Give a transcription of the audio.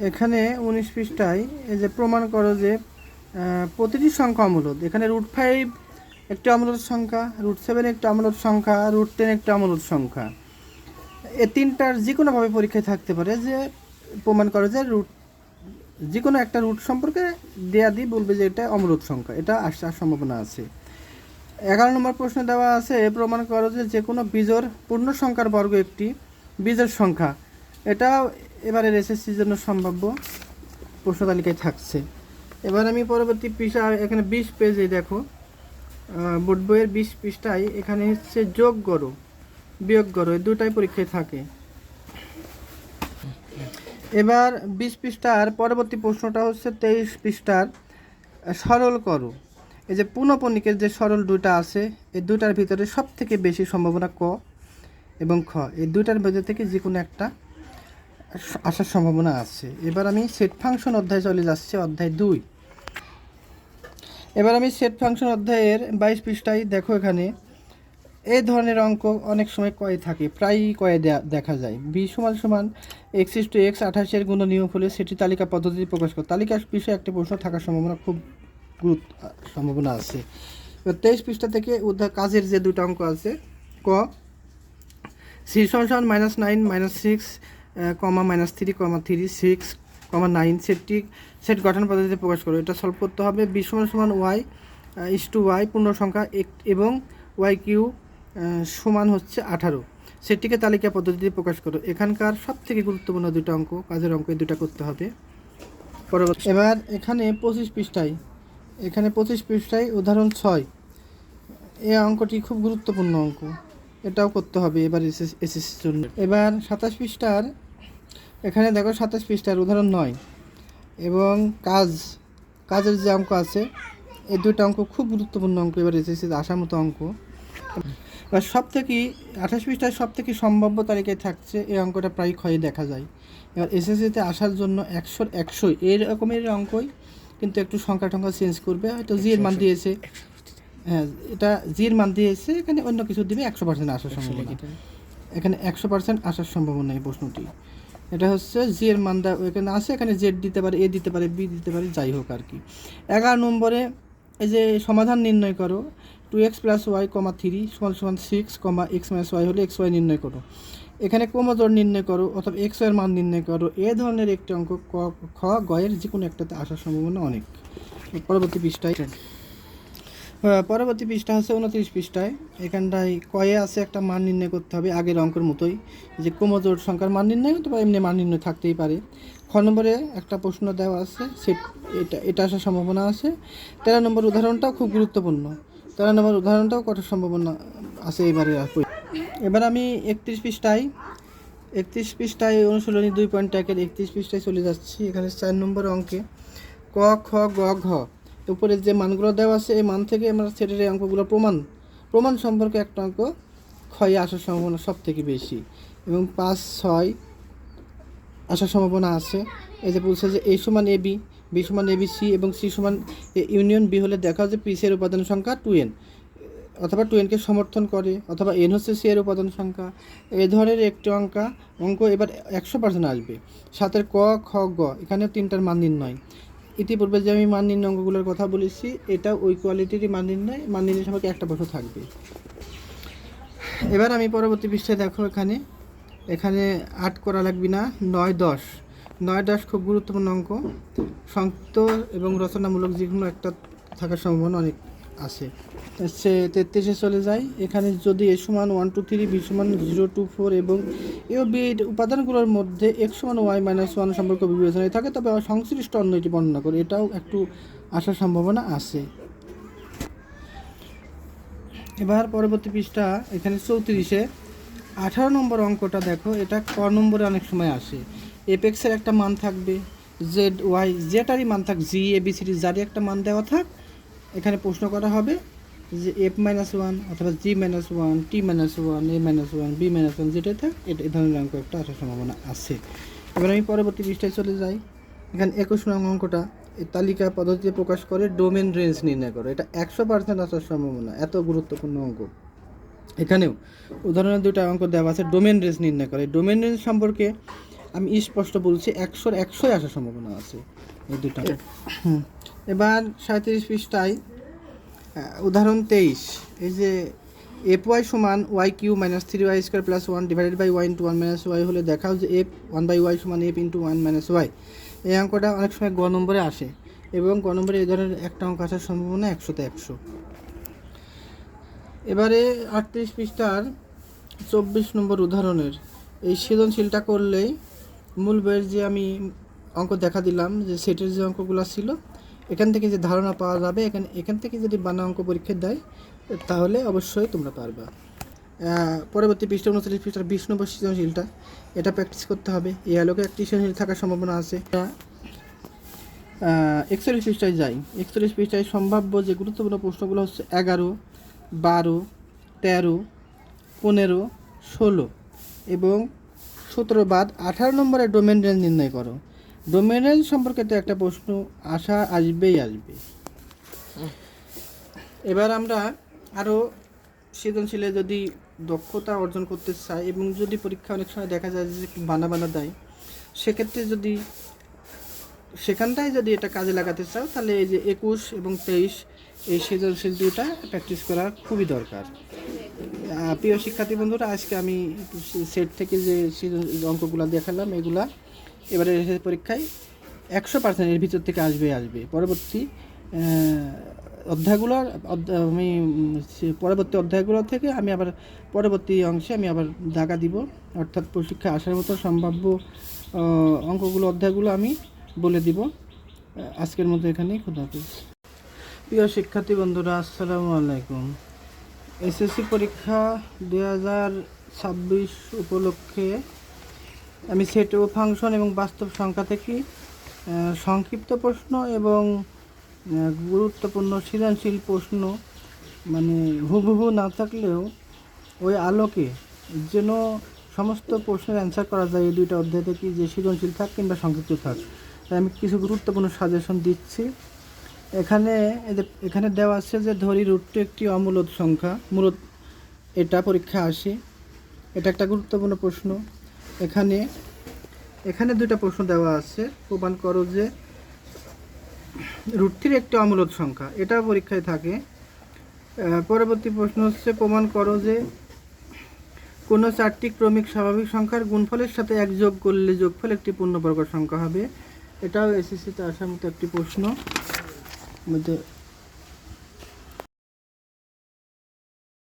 এখানে 19 পৃষ্ঠায় এই যে প্রমাণ করো যে প্রতিটি সংখ্যা অমূলদ। এখানে √5 একটি অমূলদ সংখ্যা, √7 একটি অমূলদ সংখ্যা, √10 একটি অমূলদ সংখ্যা। এ তিনটার যে কোনোভাবে পরীক্ষায় থাকতে পারে যে প্রমাণ করে যে যে কোনো একটা রুট সম্পর্কে দেয়া দিয়ে বলবে যে এটা অমূলদ সংখ্যা, এটা আসার সম্ভাবনা আছে। 11 নম্বর প্রশ্ন দেওয়া আছে প্রমাণ করো যে কোনো বিজোড় পূর্ণ সংখ্যার বর্গ একটি বিজোড় সংখ্যা। এটা এবারের এসএসসির জন্য সম্ভাব্য প্রশ্ন তালিকায় থাকছে। এবার আমি পরবর্তী পৃষ্ঠা এখানে 20 পেজে দেখো বোর্ড বইয়ের 20 পৃষ্ঠায় এখানে হচ্ছে যোগ করো বিয়োগ করো, এই দুটাই পরীক্ষায় থাকে। এবার 20 পৃষ্ঠার পরবর্তী প্রশ্নটা হচ্ছে 23 পৃষ্ঠার সরল করো। এই যে পুনঃপণিকের যে সরল দুইটা আছে এই দুইটার ভিতরে সব থেকে বেশি সম্ভাবনা ক এবং খ, এই দুইটার মধ্যে থেকে যে কোনো একটা আসার সম্ভাবনা আছে। এবার আমি সেট ফাংশন অধ্যায়ে চলে যাচ্ছি, অধ্যায় 2। এবার আমি সেট ফাংশন অধ্যায়ের 22 পৃষ্ঠায় দেখো এখানে এই ধরনের অঙ্ক অনেক সময় কয়ে থাকে, প্রায়ই কয়ে দেখা যায়। বি সমান সমান x/x 28-এর গুণনীয় হলে সেটি তালিকা পদ্ধতিতে প্রকাশ করে। তালিকার বিষয়ে একটি প্রশ্ন থাকার সম্ভাবনা খুব সম্ভাবনা আছে। এবার 23 পৃষ্ঠা থেকে কাজের যে দুটো অঙ্ক আছে, ক c সমান -9 -6 -3 3 6 9 সেট গঠন পদ্ধতিতে প্রকাশ করো। এটা সলভ করতে হবে। বি সমান y/y পূর্ণ সংখ্যা এবং y3 সমান হচ্ছে 18, সেটিকে তালিকা পদ্ধতিতে প্রকাশ করো। এখানকার সব থেকে গুরুত্বপূর্ণ দুটো অঙ্ক, কাজের অঙ্ক, এই দুটো করতে হবে। পরবর্তী এবার এখানে 25 পৃষ্ঠায় উদাহরণ 6, এই অঙ্কটি খুব গুরুত্বপূর্ণ অঙ্ক, এটাও করতে হবে এবার এসএসসির জন্য। এবার 27 পৃষ্ঠার এখানে দেখো 27 পৃষ্ঠার উদাহরণ 9 এবং কাজের যে অঙ্ক আছে এই দুটো অঙ্ক খুব গুরুত্বপূর্ণ অঙ্ক, এবার এসএসসিতে আসার মতো অঙ্ক। এবার 28 পৃষ্ঠায় সব থেকে সম্ভাব্য তালিকায় থাকছে এই অঙ্কটা প্রায় ক্ষয়ে দেখা যায়। এবার এসএসসিতে আসার জন্য 100 এর রকমের অঙ্কই, কিন্তু একটু সংখ্যা টংখ্যা চেঞ্জ করবে, হয়তো জি এর মান দিয়েছে, হ্যাঁ এটা জি এর মান দিয়েছে, এখানে অন্য কিছু দিবে, 100% আসার সম্ভাবনা। এখানে 100% আসার সম্ভাবনা এই প্রশ্নটি। এটা হচ্ছে জি এর মান এখানে আছে, এখানে জেড দিতে পারে, এ দিতে পারে, বি দিতে পারে, যাই হোক আর কি। 11 নম্বরে এই যে সমাধান নির্ণয় করো 2x + y, 3 = 6, x - y হলে xy নির্ণয় করো। এখানে ক্রমজোড় নির্ণয় করো অথবা x এর মান নির্ণয় করো। এ ধরনের একটি অঙ্ক খ গ এর যে কোনো একটাতে আসার সম্ভাবনা অনেক। পরবর্তী পৃষ্ঠা হচ্ছে 29 পৃষ্ঠায়, এখানটায় কয়ে আছে একটা মান নির্ণয় করতে হবে আগের অঙ্কের মতোই, যে ক্রমজোড় সংখ্যার মান নির্ণয় অথবা এমনি মান নির্ণয় থাকতেই পারে। খ নম্বরে একটা প্রশ্ন দেওয়া আছে, এটা আসার সম্ভাবনা আছে। 13 নম্বর উদাহরণটাও খুব গুরুত্বপূর্ণ, 13 নম্বর উদাহরণটাও কত সম্ভাবনা আছে এবারে। এবার আমি 31 পৃষ্ঠায় অনুশীলনী 2.1-এর 31 পৃষ্ঠায় চলে যাচ্ছি। এখানে 4 নম্বর অঙ্কে ক খ গ ঘ উপরে যে মানগুলো দেওয়া আছে এই মান থেকে আমরা সেটের এই অঙ্কগুলো প্রমাণ সম্পর্কে একটা অঙ্ক ক্ষয়ে আসার সম্ভাবনা সব থেকে বেশি, এবং 5, 6 আসার সম্ভাবনা আছে। এই যে বলছে যে a সমান ab, b সমান abc এবং c সমান ইউনিয়ন b হলে দেখা যায় p এর উপাদান সংখ্যা 2n, অথবা 2nকে সমর্থন করে, অথবা n হচ্ছে c এর উপাদান সংখ্যা। এই ধরনের একটি অঙ্ক এবার 100% আসবে। 7 ক খ গ এখানেও তিনটার মান নির্ণয়। ইতিপূর্বে যে আমি মান নির্ণয় অঙ্কগুলোর কথা বলেছি, এটা ওই কোয়ালিটিরই মান নির্ণয় সম্পর্কে একটা প্রশ্ন থাকবে। এবার আমি পরবর্তী পৃষ্ঠায় দেখো এখানে 8 করা লাগবে না, 9, 10 খুব গুরুত্বপূর্ণ অঙ্ক, সংক্ষিপ্ত এবং রচনামূলক যে কোনো একটা থাকার সম্ভাবনা অনেক আছে। 33-এ চলে যাই। এখানে যদি a সমান 1 2 3, b সমান 0 2 4 এবং এ ও বি উপাদানগুলোর মধ্যে x সমান y - 1 সম্পর্ক বিবেচনায় থাকে, তবে সংশ্লিষ্ট অন্য এটি বর্ণনা করে, এটাও একটু আসার সম্ভাবনা আছে। এবার পরবর্তী পৃষ্ঠা এখানে 34-এ 18 নম্বর অঙ্কটা দেখো, এটা ক নম্বরে অনেক সময় আসে। এর একটা মান থাকবে, জেড ওয়াই যেটারই মান থাক, জি এ বি সি ডি যারই একটা মান দেওয়া থাক, এখানে প্রশ্ন করা হবে যে f-1 অথবা g-1, t-1, a-1, b-1 যেটাই থাক, এই ধরনের অঙ্ক একটা আসার সম্ভাবনা আছে। এবার আমি পরবর্তী পৃষ্ঠায় চলে যাই। এখানে 21 নং অঙ্কটা এই তালিকা পদ্ধতিতে প্রকাশ করে ডোমেন রেঞ্জ নির্ণয় করো। এটা 100% আসার সম্ভাবনা, এত গুরুত্বপূর্ণ অঙ্ক। এখানেও উদাহরণের দুটো অঙ্ক দেওয়া আছে, ডোমেন রেঞ্জ নির্ণয় করে। ডোমেন রেঞ্জ সম্পর্কে আমি স্পষ্ট বলছি 100-র 100-ই আসার সম্ভাবনা আছে এই দুটো। এবার 37 পৃষ্ঠায় উদাহরণ 23, এই যে এফ ওয়াই সমান Y cube minus 3y square plus 1 divided by Y into 1 minus Y হলে দেখাও যে এফ 1/y সমান এফ ইন্টু 1 মাইনাস ওয়াই। এই অঙ্কটা অনেক সময় গ নম্বরে আসে এবং গ নম্বরে এই ধরনের একটা অঙ্ক আসার সম্ভাবনা 100-তে 100। এবারে 38 পৃষ্ঠার 24 নম্বর উদাহরণের এই সৃজনশীলটা করলেই মূল বইয়ের যে আমি অঙ্ক দেখা দিলাম যে সেটের যে অঙ্কগুলো ছিল এখান থেকে যে ধারণা পাওয়া যাবে, এখান থেকে যদি বানা অঙ্ক পরীক্ষা দেয় তাহলে অবশ্যই তোমরা পারবা। পরবর্তী পৃষ্ঠা 39 পৃষ্ঠার 20 নম্বর সৃজনশীলটা, এটা প্র্যাকটিস করতে হবে। এই আলোকে একটি সৃজনশীল থাকার সম্ভাবনা আছে। 41 পৃষ্ঠায় যাই। 41 পৃষ্ঠায় সম্ভাব্য যে গুরুত্বপূর্ণ প্রশ্নগুলো হচ্ছে 11, 12, 13, 15, 16 এবং 17 বাদ 18 নম্বরের ডোমেন রেঞ্জ নির্ণয় করো। ডোমেন রেঞ্জ সম্পর্কে তো একটা প্রশ্ন আসবেই আসবে। এবার আমরা আরও সৃজনশীলে যদি দক্ষতা অর্জন করতে চাই এবং যদি পরীক্ষা অনেক সময় দেখা যায় যে বানা দেয়, সেক্ষেত্রে যদি সেখানটায় যদি এটা কাজে লাগাতে চাও তাহলে এই যে 21 এবং 23 এই সৃজনশীল দুটা প্র্যাকটিস করা খুবই দরকার। প্রিয় শিক্ষার্থী বন্ধুরা, আজকে আমি সেট থেকে যে অঙ্কগুলো দেখালাম এগুলা এবারে পরীক্ষায় 100% এর ভিতর থেকে আসবে। পরবর্তী অধ্যায়গুলো থেকে আমি আবার পরবর্তী অংশে আমি আবার জায়গা দিব, অর্থাৎ পরীক্ষায় আসার মতো সম্ভাব্য অঙ্কগুলো অধ্যায়গুলো আমি বলে দিব। আজকের মতো এখানেই খোদাহাফেজ। প্রিয় শিক্ষার্থী বন্ধুরা, আসসালামু আলাইকুম। এসএসসি পরীক্ষা 2026 উপলক্ষে আমি সেট ও ফাংশন এবং বাস্তব সংখ্যা থেকে সংক্ষিপ্ত প্রশ্ন এবং গুরুত্বপূর্ণ সৃজনশীল প্রশ্ন, মানে হুবহু না থাকলেও ওই আলোকে যেন সমস্ত প্রশ্নের অ্যান্সার করা যায় এই দুইটা অধ্যায় থেকে, যে সৃজনশীল থাক কিংবা সংক্ষিপ্ত থাক, তাই আমি কিছু গুরুত্বপূর্ণ সাজেশন দিচ্ছি। এখানে দেওয়া আছে যে ধরি √2 একটি অমূলদ সংখ্যা, মূলত এটা পরীক্ষা আসে, এটা একটা গুরুত্বপূর্ণ প্রশ্ন। এখানে দুইটা প্রশ্ন দেওয়া আছে, প্রমাণ করো যে √3 একটি অমূলদ সংখ্যা, এটা পরীক্ষায় থাকে। পরবর্তী প্রশ্ন হচ্ছে প্রমাণ করো যে কোনো 4টি ক্রমিক স্বাভাবিক সংখ্যার গুণফলের সাথে 1 যোগ করলে যোগফল একটি পূর্ণবর্গ সংখ্যা হবে। এটাও এসএসসিতে আসার মতো একটি প্রশ্ন। মধ্যে